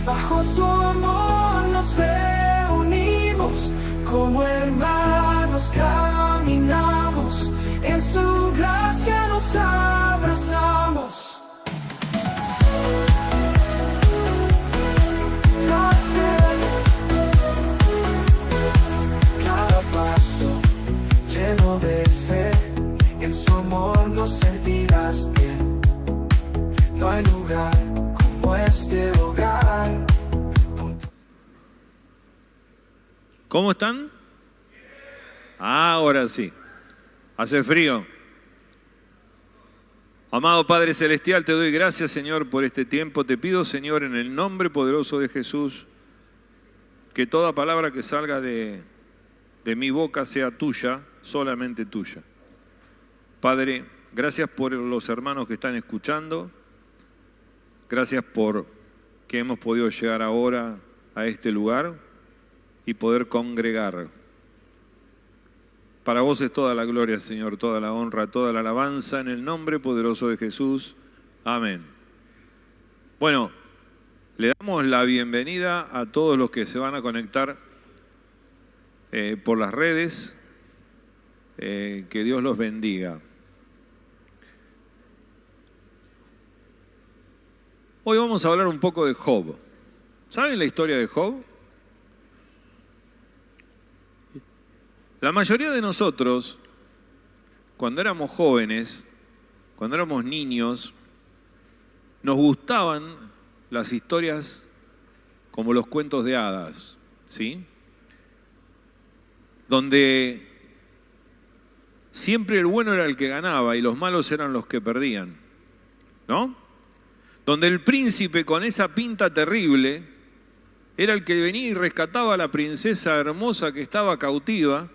Bajo su amor nos reunimos, como hermanos caminamos, en su gracia nos abrazamos. Cada paso lleno de fe, en su amor nos sentirás bien. No hay lugar como este hogar. ¿Cómo están? Ahora sí. Hace frío. Amado Padre Celestial, te doy gracias, Señor, por este tiempo. Te pido, Señor, en el nombre poderoso de Jesús, que toda palabra que salga de mi boca sea tuya, solamente tuya. Padre, gracias por los hermanos que están escuchando. Gracias por que hemos podido llegar ahora a este lugar y poder congregar. Para vos es toda la gloria, Señor, toda la honra, toda la alabanza, en el nombre poderoso de Jesús. Amén. Bueno, le damos la bienvenida a todos los que se van a conectar por las redes. Que Dios los bendiga. Hoy vamos a hablar un poco de Job. ¿Saben la historia de Job? La mayoría de nosotros, cuando éramos jóvenes, cuando éramos niños, nos gustaban las historias como los cuentos de hadas, ¿sí? Donde siempre el bueno era el que ganaba y los malos eran los que perdían, ¿no? Donde el príncipe con esa pinta terrible era el que venía y rescataba a la princesa hermosa que estaba cautiva,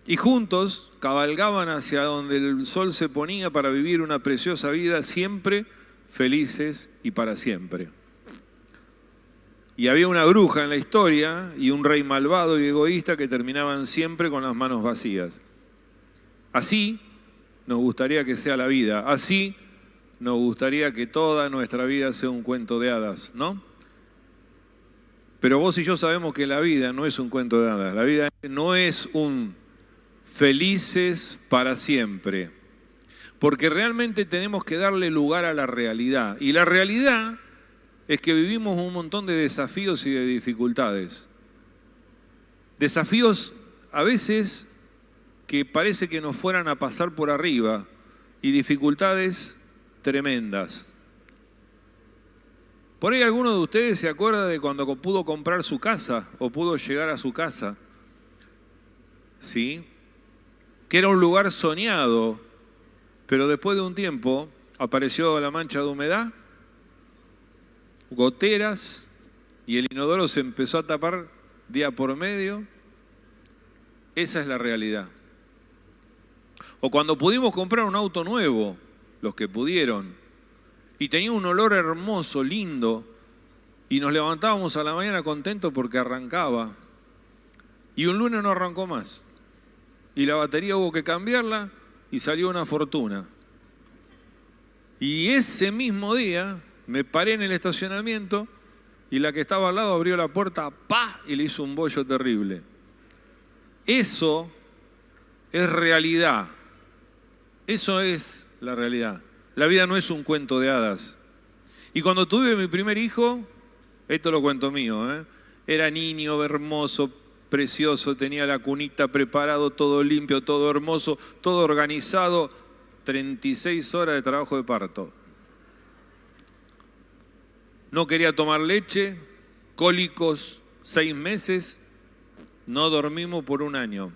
y juntos cabalgaban hacia donde el sol se ponía para vivir una preciosa vida, siempre felices y para siempre. Y había una bruja en la historia y un rey malvado y egoísta que terminaban siempre con las manos vacías. Así nos gustaría que sea la vida, así nos gustaría que toda nuestra vida sea un cuento de hadas, ¿no? Pero vos y yo sabemos que la vida no es un cuento de hadas, la vida no es un felices para siempre, porque realmente tenemos que darle lugar a la realidad, y la realidad es que vivimos un montón de desafíos y de dificultades. Desafíos a veces que parece que nos fueran a pasar por arriba, y dificultades tremendas. Por ahí alguno de ustedes se acuerda de cuando pudo comprar su casa o pudo llegar a su casa, ¿sí? Que era un lugar soñado, pero después de un tiempo apareció la mancha de humedad, goteras, y el inodoro se empezó a tapar día por medio. Esa es la realidad. O cuando pudimos comprar un auto nuevo, los que pudieron, y tenía un olor hermoso, lindo, y nos levantábamos a la mañana contentos porque arrancaba, y un lunes no arrancó más, y la batería hubo que cambiarla y salió una fortuna. Y ese mismo día me paré en el estacionamiento y la que estaba al lado abrió la puerta, ¡pah!, y le hizo un bollo terrible. Eso es realidad. Eso es la realidad. La vida no es un cuento de hadas. Y cuando tuve mi primer hijo, esto lo cuento mío, era niño, hermoso, precioso, tenía la cunita preparado, todo limpio, todo hermoso, todo organizado, 36 horas de trabajo de parto. No quería tomar leche, cólicos 6 meses, no dormimos por 1 año.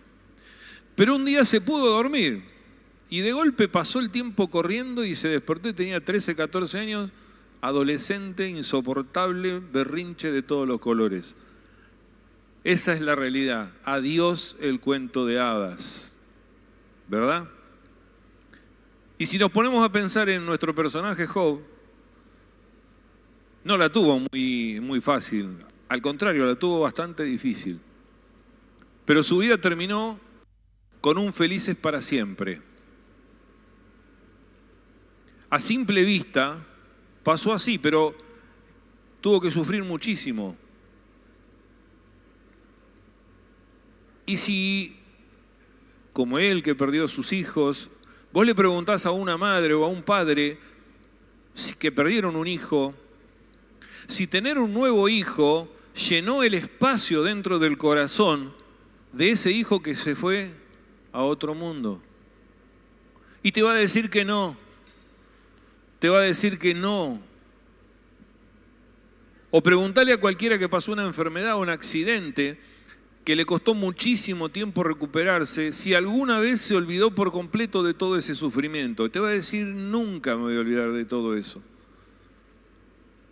Pero un día se pudo dormir y de golpe pasó el tiempo corriendo y se despertó y tenía 13, 14 años, adolescente, insoportable, berrinche de todos los colores. Esa es la realidad. Adiós el cuento de hadas, ¿verdad? Y si nos ponemos a pensar en nuestro personaje Job, no la tuvo muy fácil. Al contrario, la tuvo bastante difícil. Pero su vida terminó con un felices para siempre. A simple vista pasó así, pero tuvo que sufrir muchísimo. Y si, como él que perdió a sus hijos, vos le preguntás a una madre o a un padre que perdieron un hijo, si tener un nuevo hijo llenó el espacio dentro del corazón de ese hijo que se fue a otro mundo. Y te va a decir que no. Te va a decir que no. O preguntale a cualquiera que pasó una enfermedad o un accidente que le costó muchísimo tiempo recuperarse, si alguna vez se olvidó por completo de todo ese sufrimiento. Te va a decir, nunca me voy a olvidar de todo eso.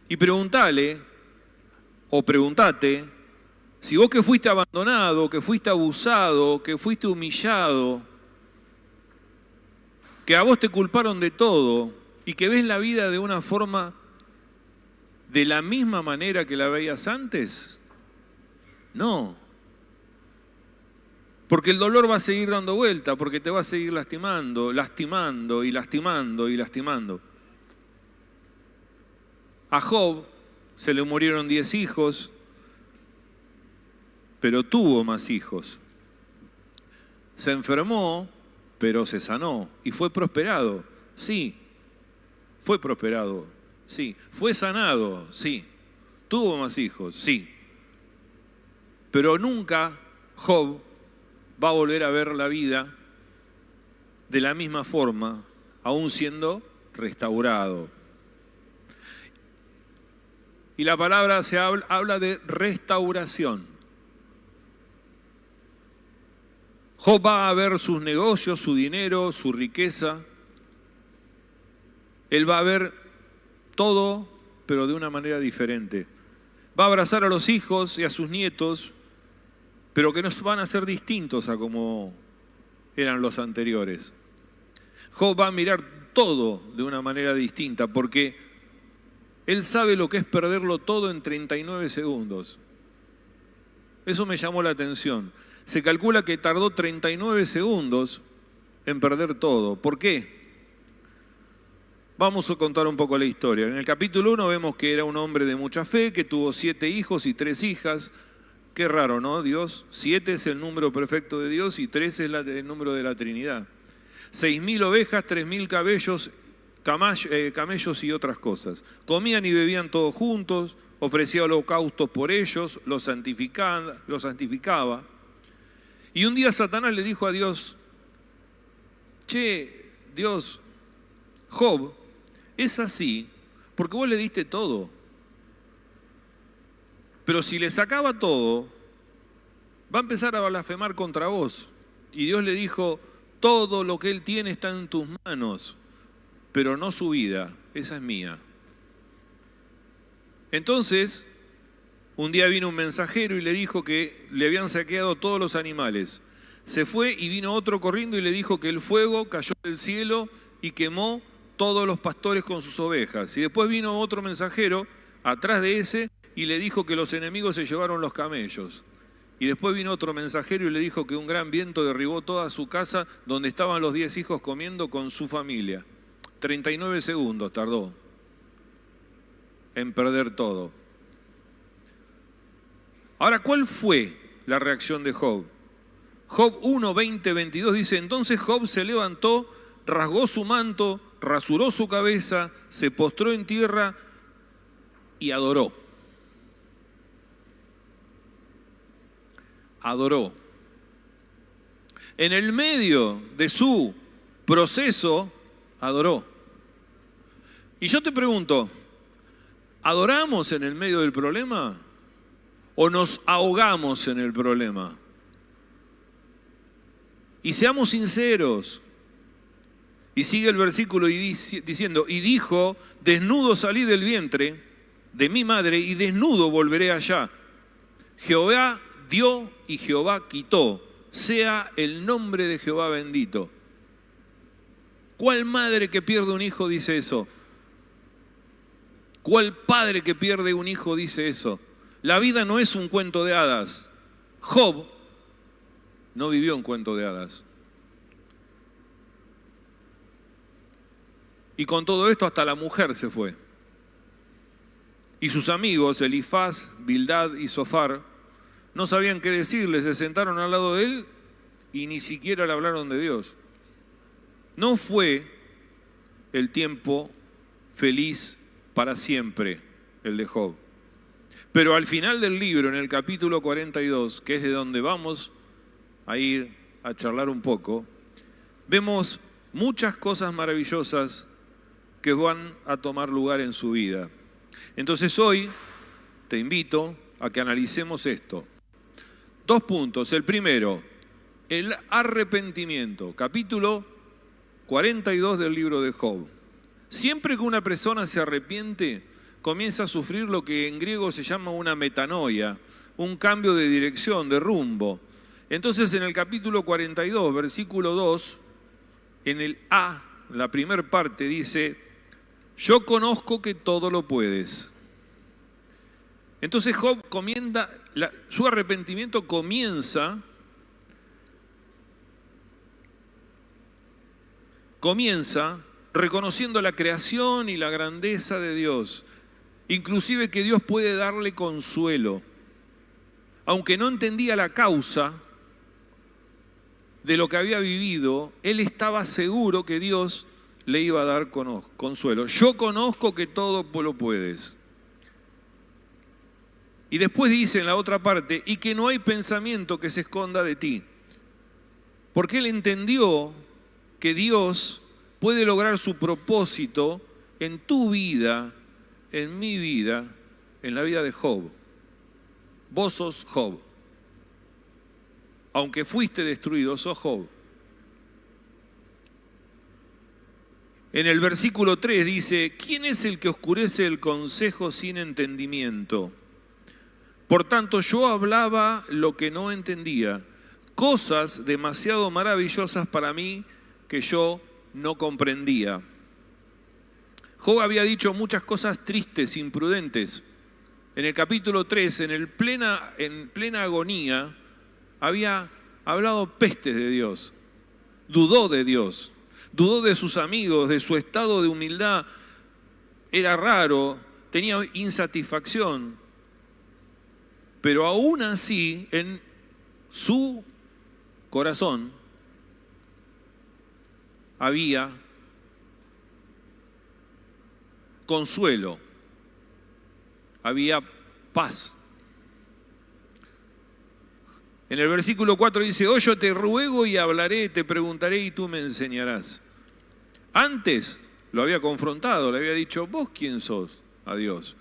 Y preguntale, o preguntate, si vos que fuiste abandonado, que fuiste abusado, que fuiste humillado, que a vos te culparon de todo y que ves la vida de una forma de la misma manera que la veías antes, no. Porque el dolor va a seguir dando vuelta, porque te va a seguir lastimando, lastimando y lastimando y lastimando. A Job se le murieron 10 hijos, pero tuvo más hijos. Se enfermó, pero se sanó y fue prosperado. Sí, fue prosperado. Sí, fue sanado. Sí, tuvo más hijos. Sí, pero nunca Job va a volver a ver la vida de la misma forma, aún siendo restaurado. Y la palabra habla de restauración. Job va a ver sus negocios, su dinero, su riqueza. Él va a ver todo, pero de una manera diferente. Va a abrazar a los hijos y a sus nietos, pero que no van a ser distintos a como eran los anteriores. Job va a mirar todo de una manera distinta, porque él sabe lo que es perderlo todo en 39 segundos. Eso me llamó la atención. Se calcula que tardó 39 segundos en perder todo. ¿Por qué? Vamos a contar un poco la historia. En el capítulo 1 vemos que era un hombre de mucha fe, que tuvo 7 hijos y 3 hijas. Qué raro, ¿no? Dios, 7 es el número perfecto de Dios y 3 es el número de la Trinidad. 6.000 ovejas, 3.000 camellos y otras cosas. Comían y bebían todos juntos, ofrecía holocaustos por ellos, los santificaba. Y un día Satanás le dijo a Dios, che, Dios, Job es así porque vos le diste todo. Pero si le sacaba todo, va a empezar a blasfemar contra vos. Y Dios le dijo, todo lo que él tiene está en tus manos, pero no su vida, esa es mía. Entonces, un día vino un mensajero y le dijo que le habían saqueado todos los animales. Se fue y vino otro corriendo y le dijo que el fuego cayó del cielo y quemó todos los pastores con sus ovejas. Y después vino otro mensajero atrás de ese y le dijo que los enemigos se llevaron los camellos. Y después vino otro mensajero y le dijo que un gran viento derribó toda su casa donde estaban los 10 hijos comiendo con su familia. 39 segundos tardó en perder todo. Ahora, ¿cuál fue la reacción de Job? Job 1, 20, 22 dice, entonces Job se levantó, rasgó su manto, rasuró su cabeza, se postró en tierra y adoró. Adoró. En el medio de su proceso, adoró. Y yo te pregunto, ¿adoramos en el medio del problema o nos ahogamos en el problema? Y seamos sinceros. Y sigue el versículo diciendo, y dijo, desnudo salí del vientre de mi madre y desnudo volveré allá. Jehová dio y Jehová quitó. Sea el nombre de Jehová bendito. ¿Cuál madre que pierde un hijo dice eso? ¿Cuál padre que pierde un hijo dice eso? La vida no es un cuento de hadas. Job no vivió un cuento de hadas. Y con todo esto hasta la mujer se fue. Y sus amigos, Elifaz, Bildad y Zofar, no sabían qué decirle, se sentaron al lado de él y ni siquiera le hablaron de Dios. No fue el tiempo feliz para siempre el de Job. Pero al final del libro, en el capítulo 42, que es de donde vamos a ir a charlar un poco, vemos muchas cosas maravillosas que van a tomar lugar en su vida. Entonces hoy te invito a que analicemos esto. 2 puntos. El primero, el arrepentimiento. Capítulo 42 del libro de Job. Siempre que una persona se arrepiente, comienza a sufrir lo que en griego se llama una metanoia, un cambio de dirección, de rumbo. Entonces en el capítulo 42, versículo 2, en el A, la primera parte dice: yo conozco que todo lo puedes. Entonces Job su arrepentimiento comienza reconociendo la creación y la grandeza de Dios, inclusive que Dios puede darle consuelo. Aunque no entendía la causa de lo que había vivido, él estaba seguro que Dios le iba a dar consuelo. Yo conozco que todo lo puedes. Y después dice en la otra parte, y que no hay pensamiento que se esconda de ti. Porque él entendió que Dios puede lograr su propósito en tu vida, en mi vida, en la vida de Job. Vos sos Job. Aunque fuiste destruido, sos Job. En el versículo 3 dice: ¿quién es el que oscurece el consejo sin entendimiento? Por tanto, yo hablaba lo que no entendía, cosas demasiado maravillosas para mí que yo no comprendía. Job había dicho muchas cosas tristes, imprudentes. En el capítulo 3, en plena agonía, había hablado pestes de Dios, dudó de Dios, dudó de sus amigos, de su estado de humildad. Era raro, tenía insatisfacción. Pero aún así, en su corazón había consuelo, había paz. En el versículo 4 dice: hoy yo te ruego y hablaré, te preguntaré y tú me enseñarás. Antes lo había confrontado, le había dicho: ¿vos quién sos? A Dios.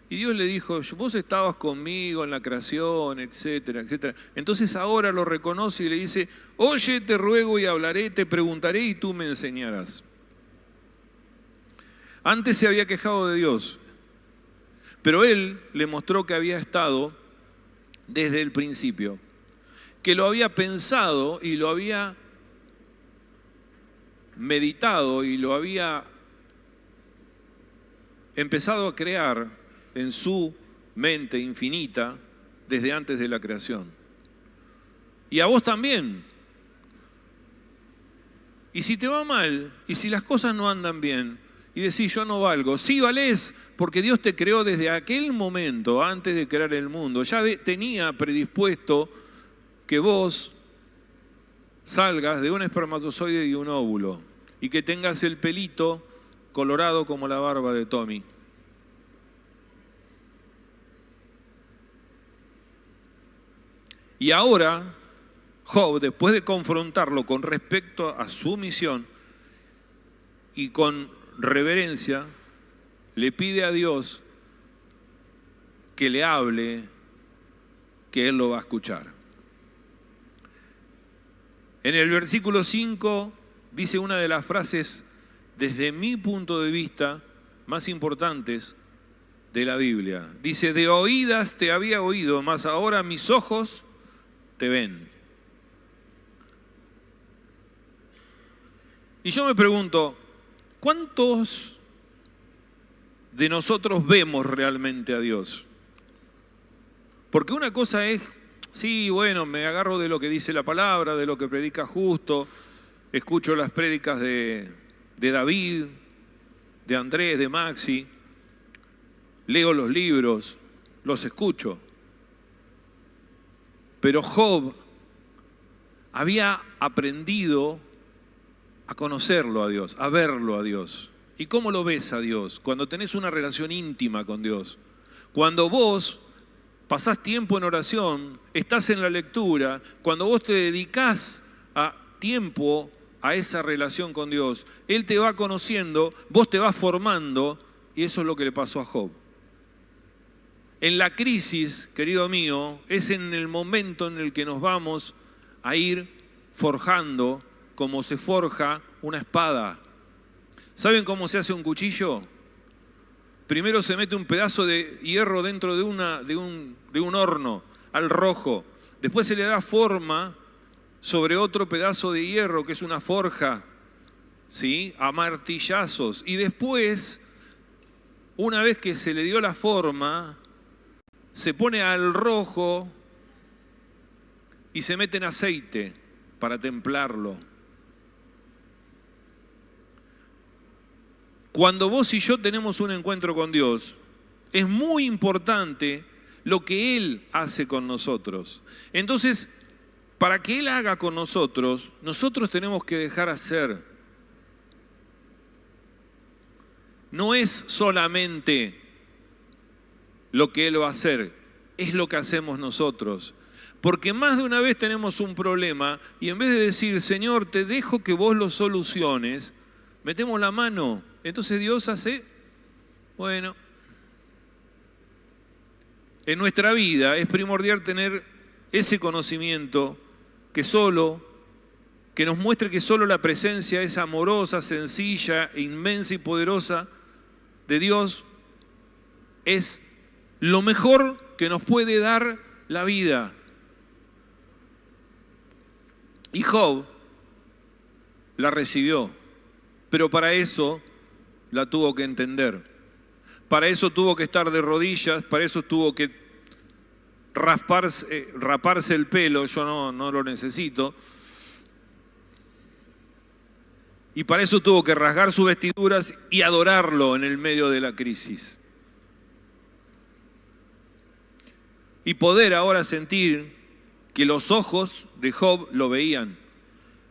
Y Dios le dijo: vos estabas conmigo en la creación, etcétera, etcétera. Entonces ahora lo reconoce y le dice: oye, te ruego y hablaré, te preguntaré y tú me enseñarás. Antes se había quejado de Dios, pero él le mostró que había estado desde el principio, que lo había pensado y lo había meditado y lo había empezado a crear en su mente infinita desde antes de la creación. Y a vos también. Y si te va mal, y si las cosas no andan bien, y decís: yo no valgo, sí valés, porque Dios te creó desde aquel momento, antes de crear el mundo. Ya tenía predispuesto que vos salgas de un espermatozoide y un óvulo, y que tengas el pelito colorado como la barba de Tommy. Y ahora, Job, después de confrontarlo con respecto a su misión y con reverencia, le pide a Dios que le hable, que Él lo va a escuchar. En el versículo 5 dice una de las frases, desde mi punto de vista, más importantes de la Biblia. Dice: de oídas te había oído, mas ahora mis ojos te ven. Y yo me pregunto, ¿cuántos de nosotros vemos realmente a Dios? Porque una cosa es, sí, bueno, me agarro de lo que dice la palabra, de lo que predica Justo, escucho las prédicas de David, de Andrés, de Maxi, leo los libros, los escucho. Pero Job había aprendido a conocerlo a Dios, a verlo a Dios. ¿Y cómo lo ves a Dios? Cuando tenés una relación íntima con Dios. Cuando vos pasás tiempo en oración, estás en la lectura, cuando vos te dedicás a tiempo a esa relación con Dios, Él te va conociendo, vos te vas formando, y eso es lo que le pasó a Job. En la crisis, querido mío, es en el momento en el que nos vamos a ir forjando como se forja una espada. ¿Saben cómo se hace un cuchillo? Primero se mete un pedazo de hierro dentro de un horno, al rojo. Después se le da forma sobre otro pedazo de hierro, que es una forja, ¿sí? A martillazos. Y después, una vez que se le dio la forma, se pone al rojo y se mete en aceite para templarlo. Cuando vos y yo tenemos un encuentro con Dios, es muy importante lo que Él hace con nosotros. Entonces, para que Él haga con nosotros, nosotros tenemos que dejar hacer. No es solamente lo que Él va a hacer, es lo que hacemos nosotros. Porque más de una vez tenemos un problema y en vez de decir, Señor, te dejo que vos lo soluciones, metemos la mano. Entonces Dios hace, bueno, en nuestra vida es primordial tener ese conocimiento que nos muestre que solo la presencia es amorosa, sencilla, inmensa y poderosa de Dios es lo mejor que nos puede dar la vida. Y Job la recibió, pero para eso la tuvo que entender. Para eso tuvo que estar de rodillas, para eso tuvo que raparse el pelo, yo no lo necesito. Y para eso tuvo que rasgar sus vestiduras y adorarlo en el medio de la crisis. Y poder ahora sentir que los ojos de Job lo veían.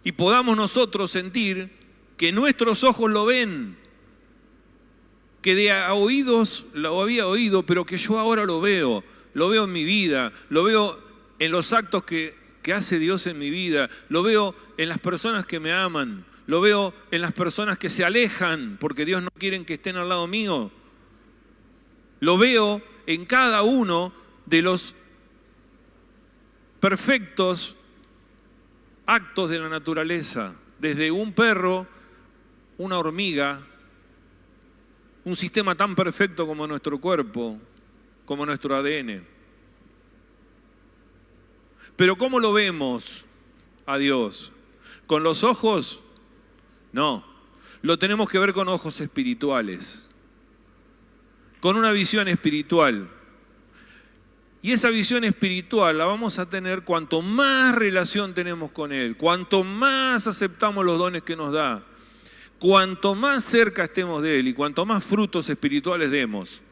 Y podamos nosotros sentir que nuestros ojos lo ven. Que de a oídos lo había oído, pero que yo ahora lo veo en mi vida, lo veo en los actos que hace Dios en mi vida, lo veo en las personas que me aman, lo veo en las personas que se alejan porque Dios no quiere que estén al lado mío, lo veo en cada uno de los perfectos actos de la naturaleza, desde un perro, una hormiga, un sistema tan perfecto como nuestro cuerpo, como nuestro ADN. Pero ¿cómo lo vemos a Dios? ¿Con los ojos? No, lo tenemos que ver con ojos espirituales, con una visión espiritual. Y esa visión espiritual la vamos a tener cuanto más relación tenemos con Él, cuanto más aceptamos los dones que nos da, cuanto más cerca estemos de Él y cuanto más frutos espirituales demos.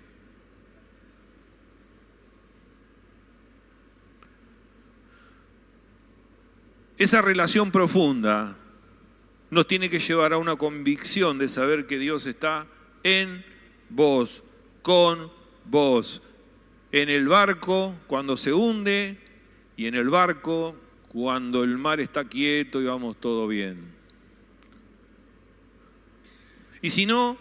Esa relación profunda nos tiene que llevar a una convicción de saber que Dios está en vos, con vos, en el barco cuando se hunde y en el barco cuando el mar está quieto y vamos todo bien. Y si no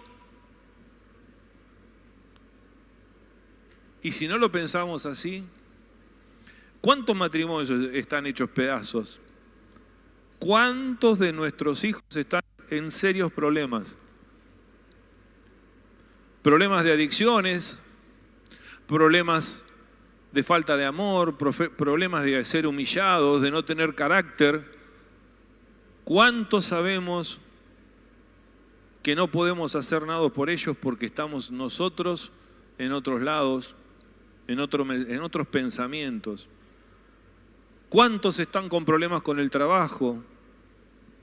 lo pensamos así, ¿cuántos matrimonios están hechos pedazos? ¿Cuántos de nuestros hijos están en serios problemas? Problemas de adicciones, problemas de falta de amor, problemas de ser humillados, de no tener carácter. ¿Cuántos sabemos que no podemos hacer nada por ellos porque estamos nosotros en otros lados, en otros pensamientos? ¿Cuántos están con problemas con el trabajo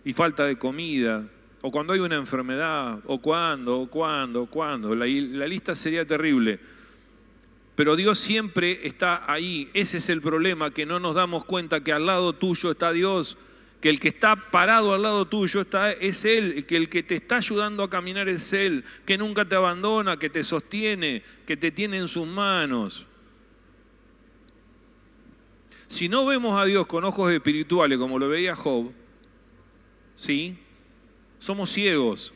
y falta de comida? O cuando hay una enfermedad, o cuando. La lista sería terrible. Pero Dios siempre está ahí. Ese es el problema, que no nos damos cuenta que al lado tuyo está Dios, que el que está parado al lado tuyo es Él, que el que te está ayudando a caminar es Él, que nunca te abandona, que te sostiene, que te tiene en sus manos. Si no vemos a Dios con ojos espirituales como lo veía Job, ¿sí? Somos ciegos.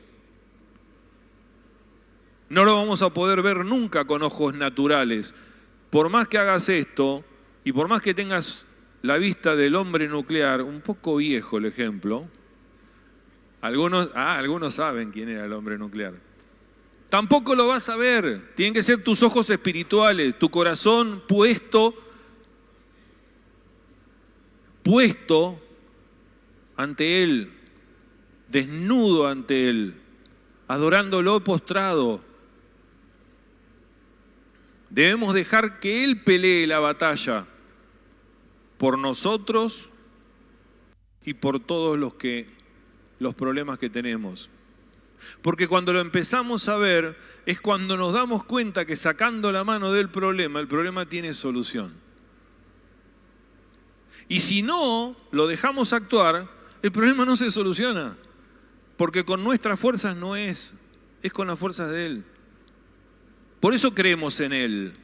No lo vamos a poder ver nunca con ojos naturales. Por más que hagas esto y por más que tengas la vista del hombre nuclear, un poco viejo el ejemplo, algunos saben quién era el hombre nuclear. Tampoco lo vas a ver. Tienen que ser tus ojos espirituales, tu corazón puesto ante Él, desnudo ante Él, adorándolo postrado. Debemos dejar que Él pelee la batalla por nosotros y por todos los problemas que tenemos. Porque cuando lo empezamos a ver, es cuando nos damos cuenta que sacando la mano del problema, el problema tiene solución. Y si no lo dejamos actuar, el problema no se soluciona. Porque con nuestras fuerzas no es con las fuerzas de Él. Por eso creemos en Él.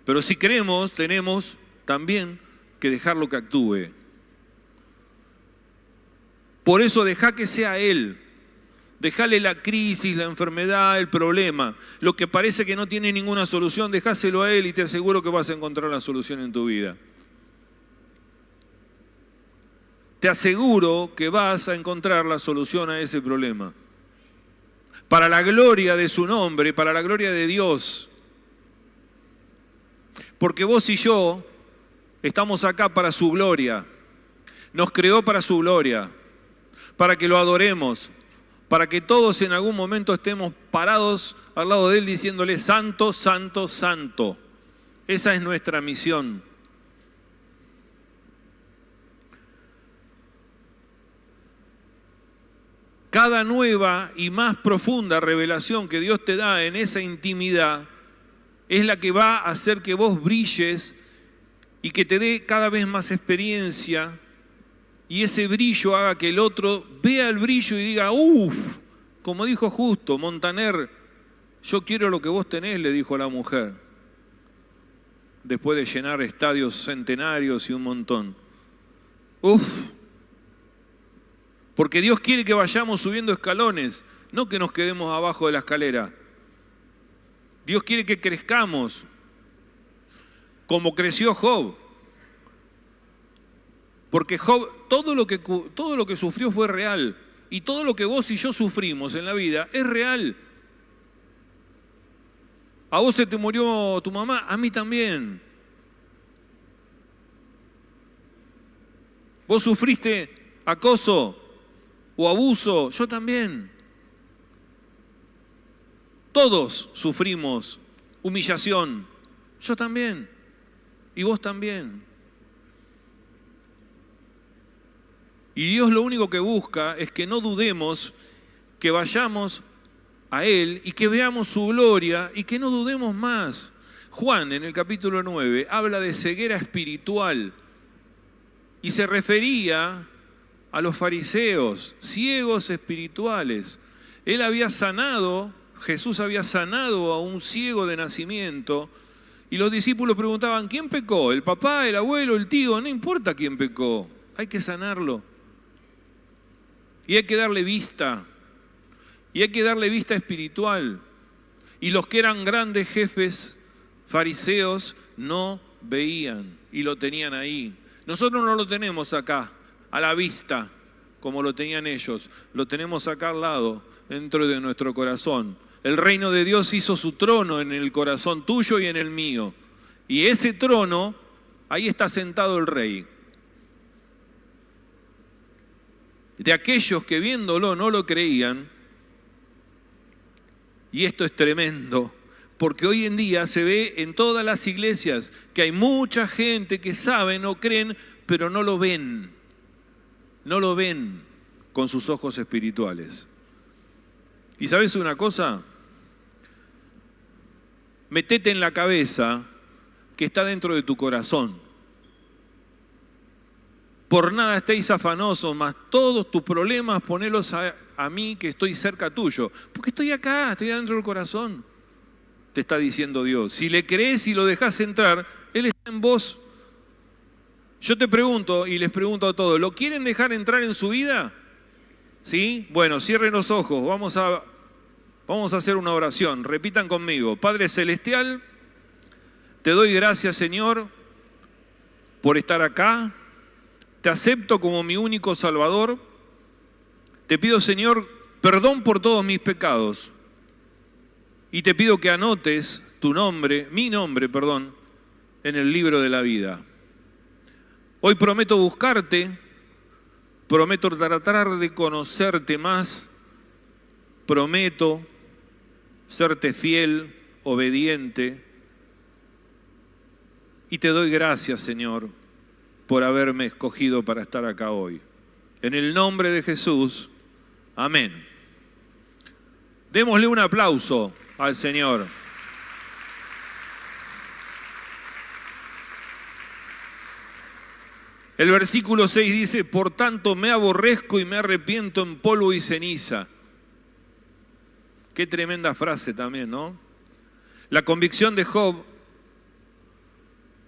Pero si creemos, tenemos también que dejarlo que actúe. Por eso deja que sea Él. Dejale la crisis, la enfermedad, el problema. Lo que parece que no tiene ninguna solución, dejáselo a Él y te aseguro que vas a encontrar la solución en tu vida. Te aseguro que vas a encontrar la solución a ese problema. Para la gloria de su nombre, para la gloria de Dios. Porque vos y yo estamos acá para su gloria. Nos creó para su gloria, para que lo adoremos, para que todos en algún momento estemos parados al lado de Él diciéndole santo, santo, santo. Esa es nuestra misión. Cada nueva y más profunda revelación que Dios te da en esa intimidad es la que va a hacer que vos brilles y que te dé cada vez más experiencia y ese brillo haga que el otro vea el brillo y diga, uff, como dijo justo Montaner, yo quiero lo que vos tenés, le dijo a la mujer, después de llenar estadios centenarios y un montón. Uff. Porque Dios quiere que vayamos subiendo escalones, no que nos quedemos abajo de la escalera. Dios quiere que crezcamos, como creció Job. Porque Job, todo lo que sufrió fue real. Y todo lo que vos y yo sufrimos en la vida es real. A vos se te murió tu mamá, a mí también. Vos sufriste acoso o abuso, yo también. Todos sufrimos humillación, yo también, y vos también. Y Dios lo único que busca es que no dudemos, que vayamos a Él y que veamos su gloria y que no dudemos más. Juan en el capítulo 9 habla de ceguera espiritual y se refería a los fariseos, ciegos espirituales. Él había sanado, Jesús había sanado a un ciego de nacimiento y los discípulos preguntaban, ¿quién pecó? ¿El papá, el abuelo, el tío? No importa quién pecó, hay que sanarlo. Y hay que darle vista, y hay que darle vista espiritual. Y los que eran grandes jefes fariseos no veían y lo tenían ahí. Nosotros no lo tenemos acá, a la vista, como lo tenían ellos. Lo tenemos acá al lado, dentro de nuestro corazón. El reino de Dios hizo su trono en el corazón tuyo y en el mío. Y ese trono, ahí está sentado el rey. De aquellos que viéndolo no lo creían, y esto es tremendo, porque hoy en día se ve en todas las iglesias que hay mucha gente que saben o creen, pero no lo ven con sus ojos espirituales. ¿Y sabes una cosa? metete en la cabeza que está dentro de tu corazón. Por nada estéis afanosos, mas todos tus problemas ponelos a mí que estoy cerca tuyo. Porque estoy acá, estoy adentro del corazón. Te está diciendo Dios. Si le crees y lo dejás entrar, Él está en vos. Yo te pregunto y les pregunto a todos, ¿lo quieren dejar entrar en su vida? ¿Sí? Bueno, cierren los ojos, vamos a hacer una oración. Repitan conmigo. Padre Celestial, te doy gracias, Señor, por estar acá. Te acepto como mi único Salvador. Te pido, Señor, perdón por todos mis pecados. Y te pido que anotes tu nombre, mi nombre, perdón, en el libro de la vida. Hoy prometo buscarte, prometo tratar de conocerte más, prometo serte fiel, obediente. Y te doy gracias, Señor, por haberme escogido para estar acá hoy. En el nombre de Jesús, amén. Démosle un aplauso al Señor. El versículo 6 dice, por tanto me aborrezco y me arrepiento en polvo y ceniza. Qué tremenda frase también, ¿no? La convicción de Job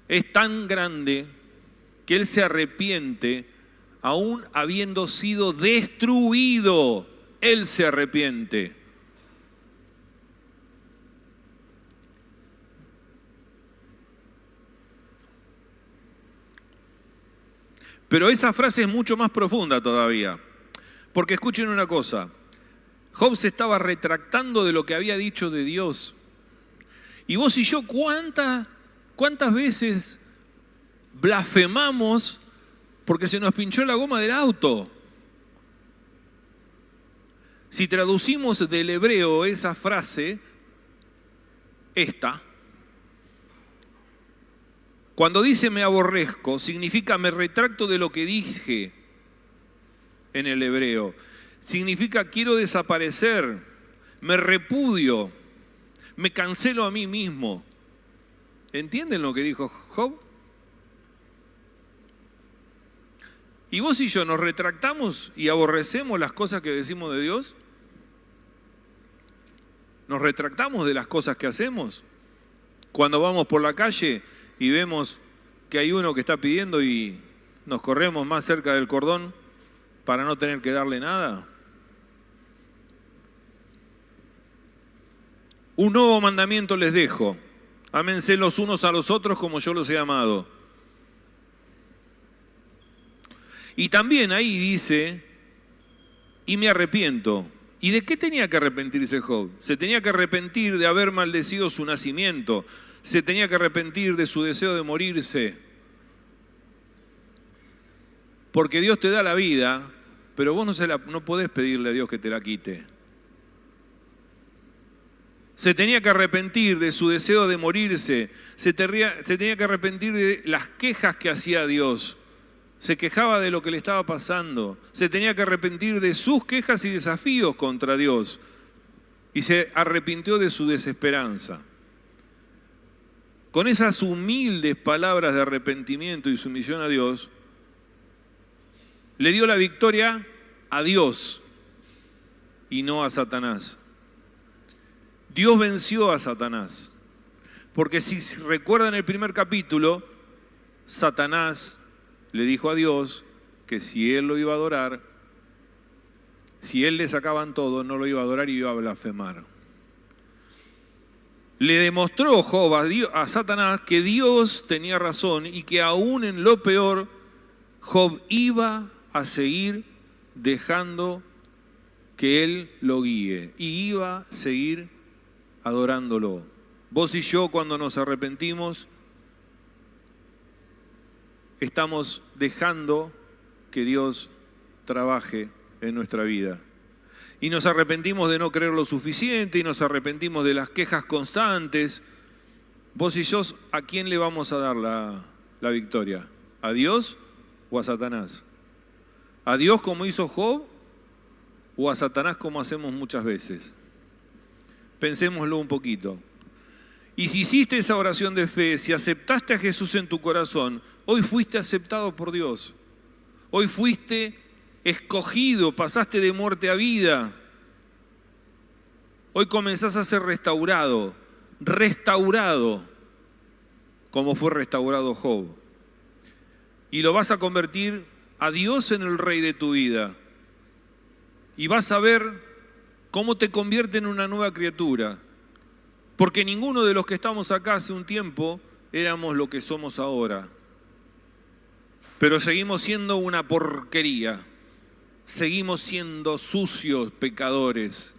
es tan grande que él se arrepiente aún habiendo sido destruido. Él se arrepiente. Pero esa frase es mucho más profunda todavía. Porque escuchen una cosa. Job se estaba retractando de lo que había dicho de Dios. Y vos y yo, ¿cuántas veces blasfemamos porque se nos pinchó la goma del auto? Si traducimos del hebreo esa frase, cuando dice me aborrezco, significa me retracto de lo que dije en el hebreo. Significa quiero desaparecer, me repudio, me cancelo a mí mismo. ¿Entienden lo que dijo Job? ¿Y vos y yo nos retractamos y aborrecemos las cosas que decimos de Dios? ¿Nos retractamos de las cosas que hacemos? Cuando vamos por la calle y vemos que hay uno que está pidiendo y nos corremos más cerca del cordón para no tener que darle nada. Un nuevo mandamiento les dejo. Ámense los unos a los otros como yo los he amado. Y también ahí dice, y me arrepiento. ¿Y de qué tenía que arrepentirse Job? Se tenía que arrepentir de haber maldecido su nacimiento. Se tenía que arrepentir de su deseo de morirse. Porque Dios te da la vida, pero vos no podés pedirle a Dios que te la quite. Se tenía que arrepentir de su deseo de morirse. Se tenía que arrepentir de las quejas que hacía Dios. Se quejaba de lo que le estaba pasando. Se tenía que arrepentir de sus quejas y desafíos contra Dios. Y se arrepintió de su desesperanza. Con esas humildes palabras de arrepentimiento y sumisión a Dios, le dio la victoria a Dios y no a Satanás. Dios venció a Satanás. Porque si recuerdan el primer capítulo, Satanás le dijo a Dios que si él lo iba a adorar, si él le sacaban todo, no lo iba a adorar y iba a blasfemar. Le demostró Job a Satanás que Dios tenía razón y que aún en lo peor, Job iba a seguir dejando que él lo guíe y iba a seguir adorándolo. Vos y yo, cuando nos arrepentimos, estamos dejando que Dios trabaje en nuestra vida. Y nos arrepentimos de no creer lo suficiente y nos arrepentimos de las quejas constantes. Vos y yo, ¿a quién le vamos a dar la victoria? ¿A Dios o a Satanás? ¿A Dios como hizo Job o a Satanás como hacemos muchas veces? Pensémoslo un poquito. Y si hiciste esa oración de fe, si aceptaste a Jesús en tu corazón, hoy fuiste aceptado por Dios. Hoy fuiste escogido, pasaste de muerte a vida. Hoy comenzás a ser restaurado, como fue restaurado Job. Y lo vas a convertir a Dios en el rey de tu vida. Y vas a ver cómo te convierte en una nueva criatura. Porque ninguno de los que estamos acá hace un tiempo éramos lo que somos ahora. Pero seguimos siendo una porquería. Seguimos siendo sucios pecadores.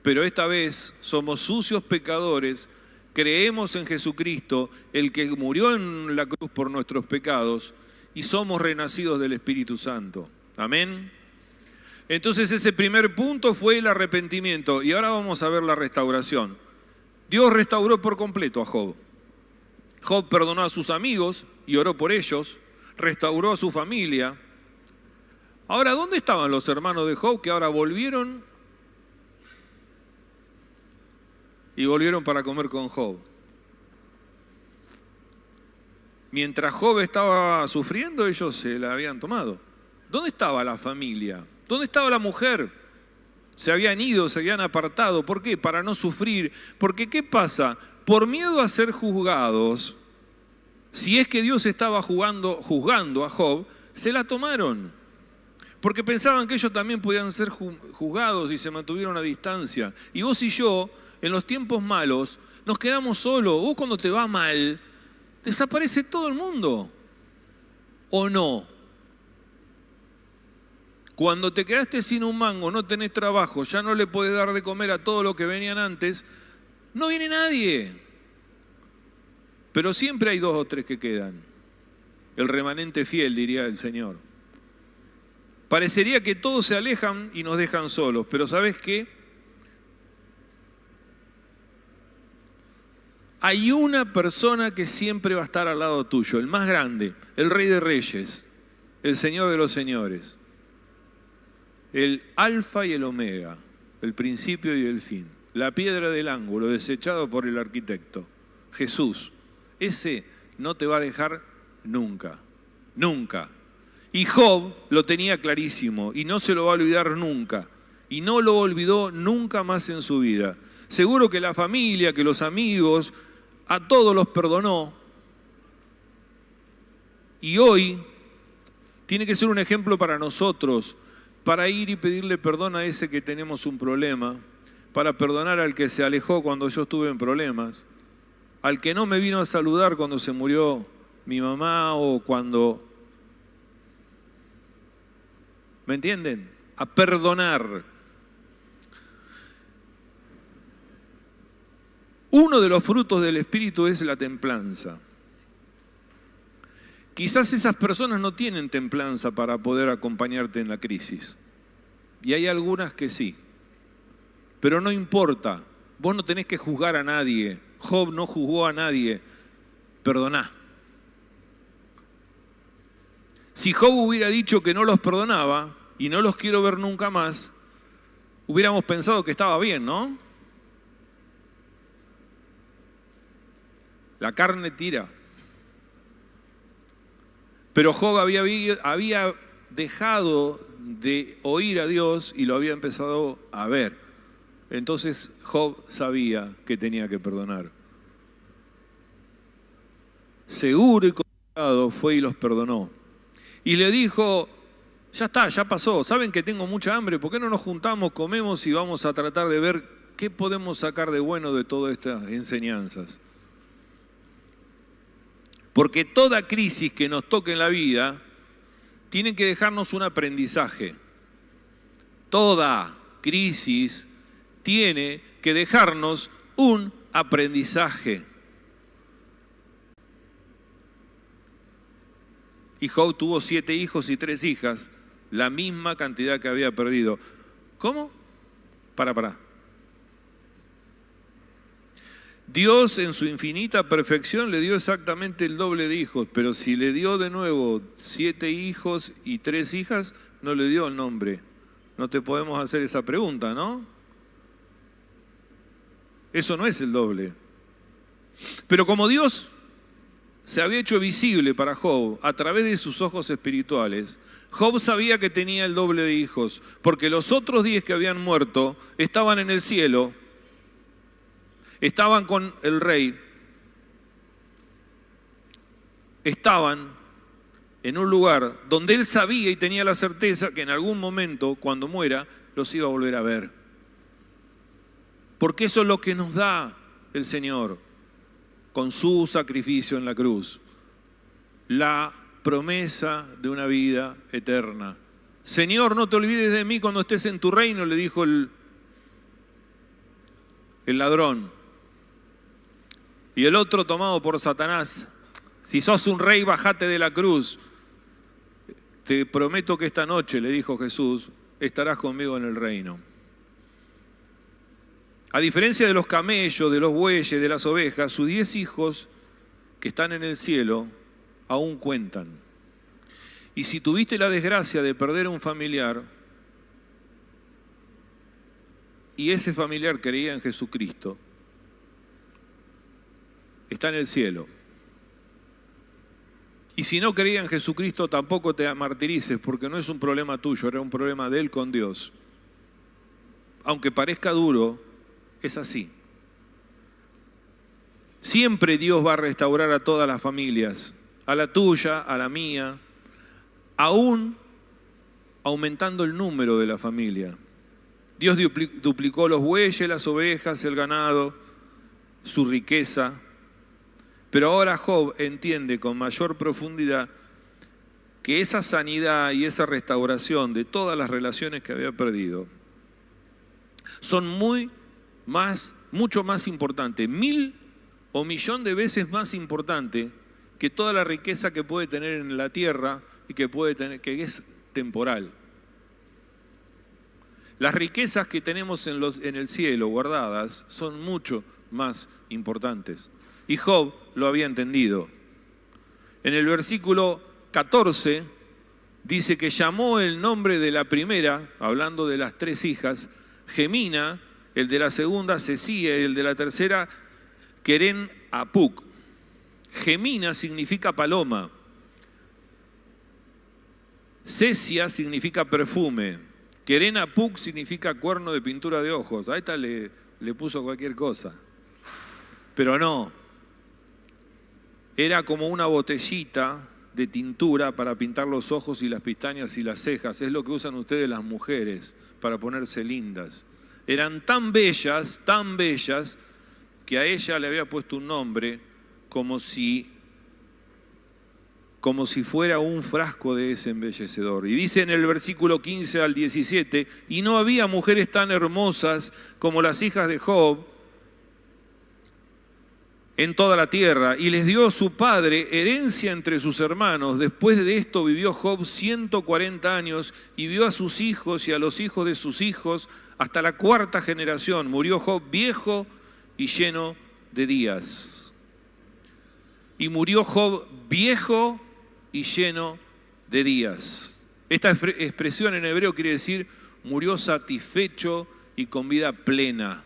Pero esta vez somos sucios pecadores, creemos en Jesucristo, el que murió en la cruz por nuestros pecados, y somos renacidos del Espíritu Santo. Amén. Entonces ese primer punto fue el arrepentimiento, y ahora vamos a ver la restauración. Dios restauró por completo a Job. Job perdonó a sus amigos y oró por ellos, restauró a su familia. Ahora, ¿dónde estaban los hermanos de Job que ahora volvieron para comer con Job? Mientras Job estaba sufriendo, ellos se la habían tomado. ¿Dónde estaba la familia? ¿Dónde estaba la mujer? Se habían ido, se habían apartado. ¿Por qué? Para no sufrir. Porque ¿qué pasa? Por miedo a ser juzgados, si es que Dios estaba juzgando a Job, se la tomaron. Porque pensaban que ellos también podían ser juzgados y se mantuvieron a distancia. Y vos y yo, en los tiempos malos, nos quedamos solos. Vos cuando te va mal, desaparece todo el mundo. ¿O no? Cuando te quedaste sin un mango, no tenés trabajo, ya no le podés dar de comer a todo lo que venían antes, no viene nadie. Pero siempre hay 2 o 3 que quedan. El remanente fiel, diría el Señor. Parecería que todos se alejan y nos dejan solos, pero ¿sabes qué? Hay una persona que siempre va a estar al lado tuyo, el más grande, el Rey de Reyes, el Señor de los Señores, el Alfa y el Omega, el principio y el fin, la piedra del ángulo desechado por el arquitecto, Jesús. Ese no te va a dejar nunca, nunca. Y Job lo tenía clarísimo y no se lo va a olvidar nunca. Y no lo olvidó nunca más en su vida. Seguro que la familia, que los amigos, a todos los perdonó. Y hoy tiene que ser un ejemplo para nosotros, para ir y pedirle perdón a ese que tenemos un problema, para perdonar al que se alejó cuando yo estuve en problemas, al que no me vino a saludar cuando se murió mi mamá o cuando... ¿Me entienden? A perdonar. Uno de los frutos del Espíritu es la templanza. Quizás esas personas no tienen templanza para poder acompañarte en la crisis. Y hay algunas que sí. Pero no importa. Vos no tenés que juzgar a nadie. Job no juzgó a nadie. Perdoná. Si Job hubiera dicho que no los perdonaba y no los quiero ver nunca más, hubiéramos pensado que estaba bien, ¿no? La carne tira. Pero Job había dejado de oír a Dios y lo había empezado a ver. Entonces Job sabía que tenía que perdonar. Seguro y confiado fue y los perdonó. Y le dijo, ya está, ya pasó, saben que tengo mucha hambre, ¿por qué no nos juntamos, comemos y vamos a tratar de ver qué podemos sacar de bueno de todas estas enseñanzas? Porque toda crisis que nos toque en la vida tiene que dejarnos un aprendizaje. Toda crisis tiene que dejarnos un aprendizaje. Y Job tuvo 7 hijos y 3 hijas, la misma cantidad que había perdido. ¿Cómo? Pará. Dios en su infinita perfección le dio exactamente el doble de hijos, pero si le dio de nuevo 7 hijos y 3 hijas, no le dio el nombre. No te podemos hacer esa pregunta, ¿no? Eso no es el doble. Pero como Dios se había hecho visible para Job a través de sus ojos espirituales, Job sabía que tenía el doble de hijos, porque los otros 10 que habían muerto estaban en el cielo, estaban con el rey, estaban en un lugar donde él sabía y tenía la certeza que en algún momento, cuando muera, los iba a volver a ver. Porque eso es lo que nos da el Señor con su sacrificio en la cruz. La promesa de una vida eterna. Señor, no te olvides de mí cuando estés en tu reino, le dijo el ladrón. Y el otro, tomado por Satanás: si sos un rey, bajate de la cruz. Te prometo que esta noche, le dijo Jesús, estarás conmigo en el reino. A diferencia de los camellos, de los bueyes, de las ovejas, sus 10 hijos que están en el cielo aún cuentan. Y si tuviste la desgracia de perder a un familiar y ese familiar creía en Jesucristo, está en el cielo. Y si no creía en Jesucristo, tampoco te martirices, porque no es un problema tuyo, era un problema de él con Dios. Aunque parezca duro, es así. Siempre Dios va a restaurar a todas las familias, a la tuya, a la mía, aún aumentando el número de la familia. Dios duplicó los bueyes, las ovejas, el ganado, su riqueza. Pero ahora Job entiende con mayor profundidad que esa sanidad y esa restauración de todas las relaciones que había perdido son mucho más importantes, 1000 o 1.000.000 de veces más importante que toda la riqueza que puede tener en la tierra y que es temporal. Las riquezas que tenemos en el cielo guardadas son mucho más importantes. Y Job lo había entendido. En el versículo 14 dice que llamó el nombre de la primera, hablando de las 3 hijas, Gemina, el de la segunda, Cesía, y el de la tercera, Queren Apuk. Gemina significa paloma. Cesia significa perfume. Queren Apuk significa cuerno de pintura de ojos. A esta le puso cualquier cosa. Pero no. Era como una botellita de tintura para pintar los ojos y las pestañas y las cejas. Es lo que usan ustedes las mujeres para ponerse lindas. Eran tan bellas, que a ella le había puesto un nombre como si fuera un frasco de ese embellecedor. Y dice en el versículo 15 al 17, y no había mujeres tan hermosas como las hijas de Job en toda la tierra, y les dio su padre herencia entre sus hermanos. Después de esto vivió Job 140 años y vio a sus hijos y a los hijos de sus hijos hasta la 4ª generación. Murió Job viejo y lleno de días. Y murió Job viejo y lleno de días. Esta expresión en hebreo quiere decir murió satisfecho y con vida plena.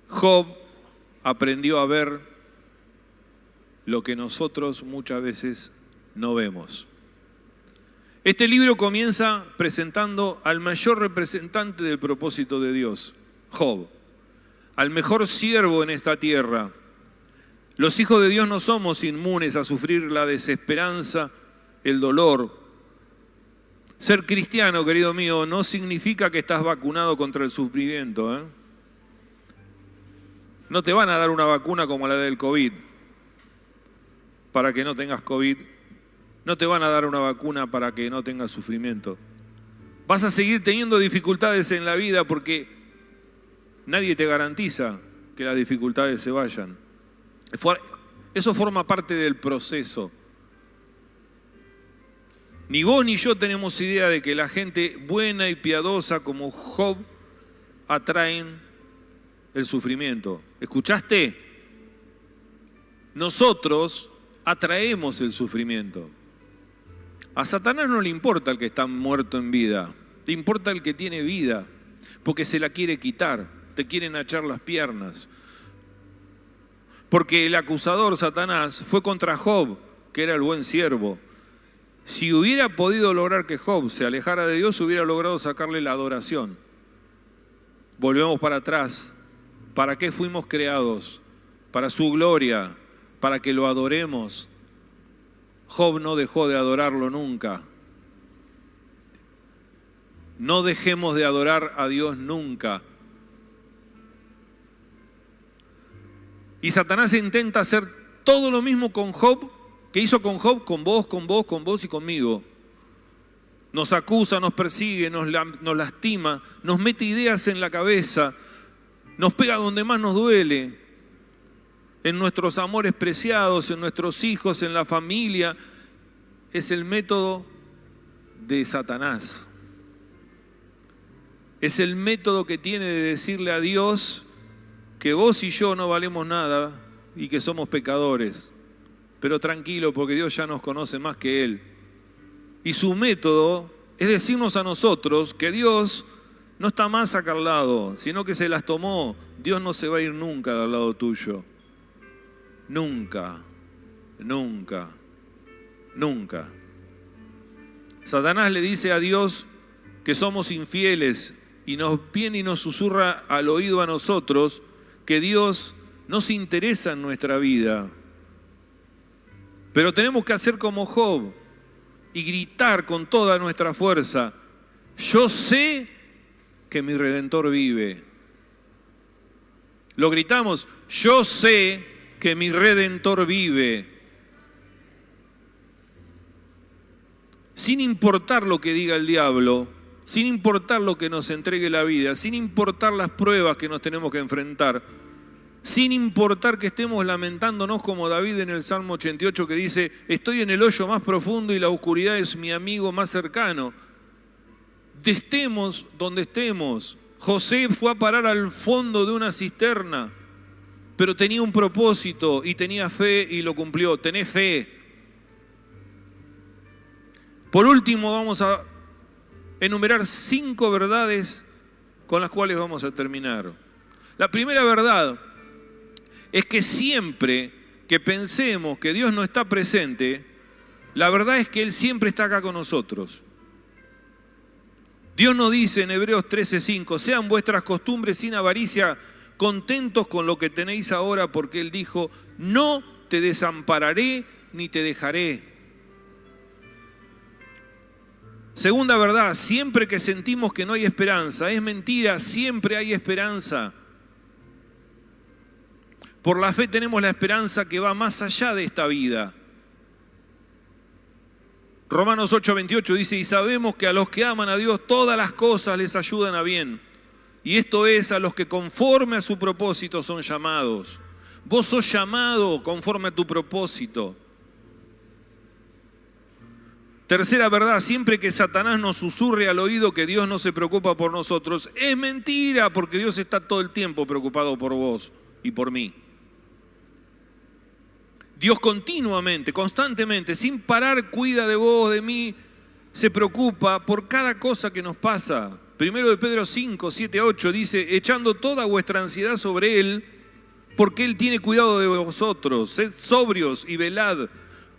Job aprendió a ver lo que nosotros muchas veces no vemos. Este libro comienza presentando al mayor representante del propósito de Dios, Job, al mejor siervo en esta tierra. Los hijos de Dios no somos inmunes a sufrir la desesperanza, el dolor. Ser cristiano, querido mío, no significa que estás vacunado contra el sufrimiento, ¿eh? No te van a dar una vacuna como la del COVID para que no tengas COVID. No te van a dar una vacuna para que no tengas sufrimiento. Vas a seguir teniendo dificultades en la vida porque nadie te garantiza que las dificultades se vayan. Eso forma parte del proceso. Ni vos ni yo tenemos idea de que la gente buena y piadosa como Job atraen el sufrimiento. ¿Escuchaste? Nosotros atraemos el sufrimiento. A Satanás no le importa el que está muerto en vida. te importa el que tiene vida, porque se la quiere quitar, te quieren echar las piernas. Porque el acusador, Satanás, fue contra Job, que era el buen siervo. Si hubiera podido lograr que Job se alejara de Dios, hubiera logrado sacarle la adoración. Volvemos para atrás. ¿Para qué fuimos creados? Para su gloria, para que lo adoremos. Job no dejó de adorarlo nunca. No dejemos de adorar a Dios nunca. Y Satanás intenta hacer todo lo mismo con Job, que hizo con Job, con vos y conmigo. Nos acusa, nos persigue, nos lastima, nos mete ideas en la cabeza, nos pega donde más nos duele, en nuestros amores preciados, en nuestros hijos, en la familia. Es el método de Satanás. Es el método que tiene de decirle a Dios que vos y yo no valemos nada y que somos pecadores. Pero tranquilo, porque Dios ya nos conoce más que Él. Y su método es decirnos a nosotros que Dios no está más acá al lado, sino que se las tomó. Dios no se va a ir nunca del lado tuyo. Nunca, nunca, nunca. Satanás le dice a Dios que somos infieles y nos viene y nos susurra al oído a nosotros que Dios no se interesa en nuestra vida. Pero tenemos que hacer como Job y gritar con toda nuestra fuerza: yo sé que mi Redentor vive. Lo gritamos: yo sé que mi Redentor vive. Sin importar lo que diga el diablo, sin importar lo que nos entregue la vida, sin importar las pruebas que nos tenemos que enfrentar, sin importar que estemos lamentándonos como David en el Salmo 88 que dice: estoy en el hoyo más profundo y la oscuridad es mi amigo más cercano. Estemos donde estemos. José fue a parar al fondo de una cisterna, pero tenía un propósito y tenía fe y lo cumplió. Tenés fe. Por último, vamos a enumerar 5 verdades con las cuales vamos a terminar. La primera verdad es que siempre que pensemos que Dios no está presente, la verdad es que Él siempre está acá con nosotros. Dios nos dice en Hebreos 13:5, sean vuestras costumbres sin avaricia, contentos con lo que tenéis ahora, porque Él dijo, no te desampararé ni te dejaré. Segunda verdad, siempre que sentimos que no hay esperanza, es mentira, siempre hay esperanza. Por la fe tenemos la esperanza que va más allá de esta vida. Romanos 8:28 dice, y sabemos que a los que aman a Dios todas las cosas les ayudan a bien. Y esto es a los que conforme a su propósito son llamados. Vos sos llamado conforme a tu propósito. Tercera verdad, siempre que Satanás nos susurre al oído que Dios no se preocupa por nosotros, es mentira, porque Dios está todo el tiempo preocupado por vos y por mí. Dios continuamente, constantemente, sin parar, cuida de vos, de mí, se preocupa por cada cosa que nos pasa. Primero de Pedro 5, 7, 8 dice, echando toda vuestra ansiedad sobre Él, porque Él tiene cuidado de vosotros. Sed sobrios y velad,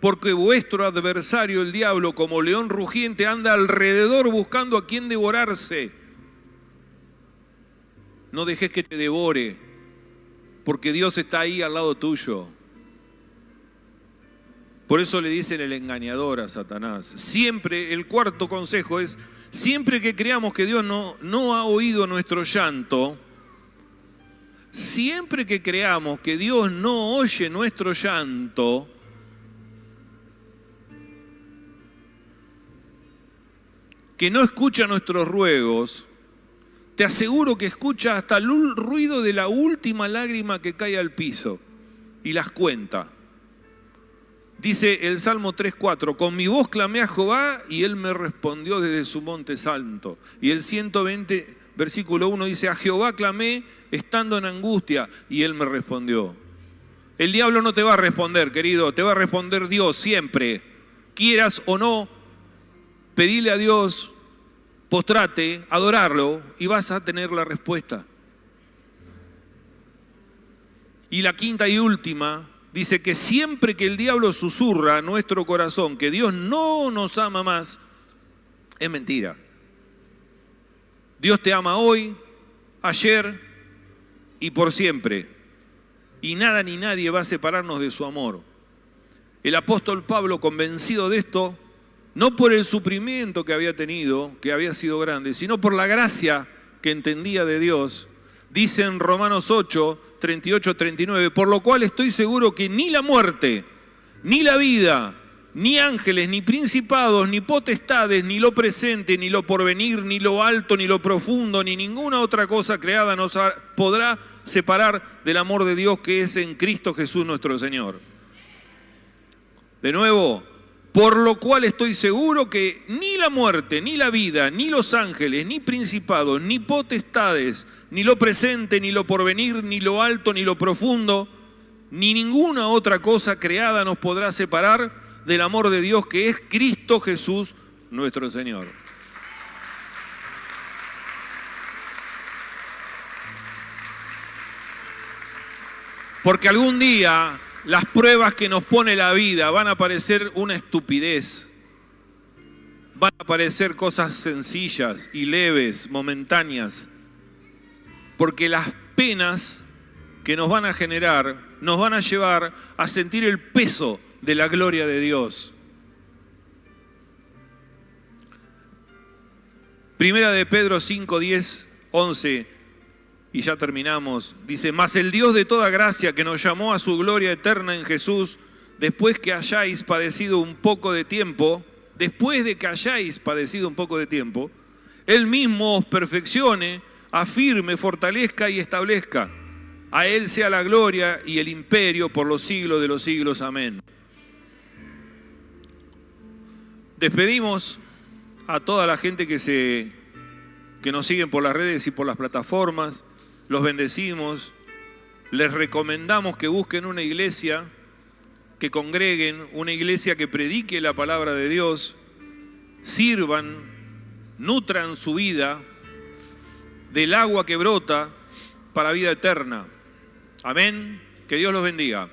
porque vuestro adversario, el diablo, como león rugiente, anda alrededor buscando a quien devorarse. No dejes que te devore, porque Dios está ahí al lado tuyo. Por eso le dicen el engañador a Satanás. Siempre, el cuarto consejo es, siempre que creamos que Dios no ha oído nuestro llanto, siempre que creamos que Dios no oye nuestro llanto, que no escucha nuestros ruegos, te aseguro que escucha hasta el ruido de la última lágrima que cae al piso y las cuenta. Dice el Salmo 3:4, con mi voz clamé a Jehová y Él me respondió desde su monte santo. Y el 120, versículo 1 dice, a Jehová clamé estando en angustia y Él me respondió. El diablo no te va a responder, querido, te va a responder Dios siempre. Quieras o no, pedile a Dios postrate, adorarlo y vas a tener la respuesta. Y la quinta y última dice que siempre que el diablo susurra a nuestro corazón que Dios no nos ama más, es mentira. Dios te ama hoy, ayer y por siempre. Y nada ni nadie va a separarnos de su amor. El apóstol Pablo, convencido de esto, no por el sufrimiento que había tenido, que había sido grande, sino por la gracia que entendía de Dios, dice en Romanos 8, 38, 39, por lo cual estoy seguro que ni la muerte, ni la vida, ni ángeles, ni principados, ni potestades, ni lo presente, ni lo porvenir, ni lo alto, ni lo profundo, ni ninguna otra cosa creada nos podrá separar del amor de Dios que es en Cristo Jesús nuestro Señor. De nuevo, por lo cual estoy seguro que ni la muerte, ni la vida, ni los ángeles, ni principados, ni potestades, ni lo presente, ni lo porvenir, ni lo alto, ni lo profundo, ni ninguna otra cosa creada nos podrá separar del amor de Dios que es Cristo Jesús nuestro Señor. Porque algún día las pruebas que nos pone la vida van a parecer una estupidez, van a parecer cosas sencillas y leves, momentáneas, porque las penas que nos van a generar nos van a llevar a sentir el peso de la gloria de Dios. Primera de Pedro 5, 10, 11, y ya terminamos. Dice, mas el Dios de toda gracia que nos llamó a su gloria eterna en Jesús, después que hayáis padecido un poco de tiempo, Él mismo os perfeccione, afirme, fortalezca y establezca. A Él sea la gloria y el imperio por los siglos de los siglos. Amén. Despedimos a toda la gente que nos siguen por las redes y por las plataformas. Los bendecimos. Les recomendamos que busquen una iglesia, que congreguen, una iglesia que predique la palabra de Dios, sirvan, nutran su vida del agua que brota para vida eterna. Amén. Que Dios los bendiga.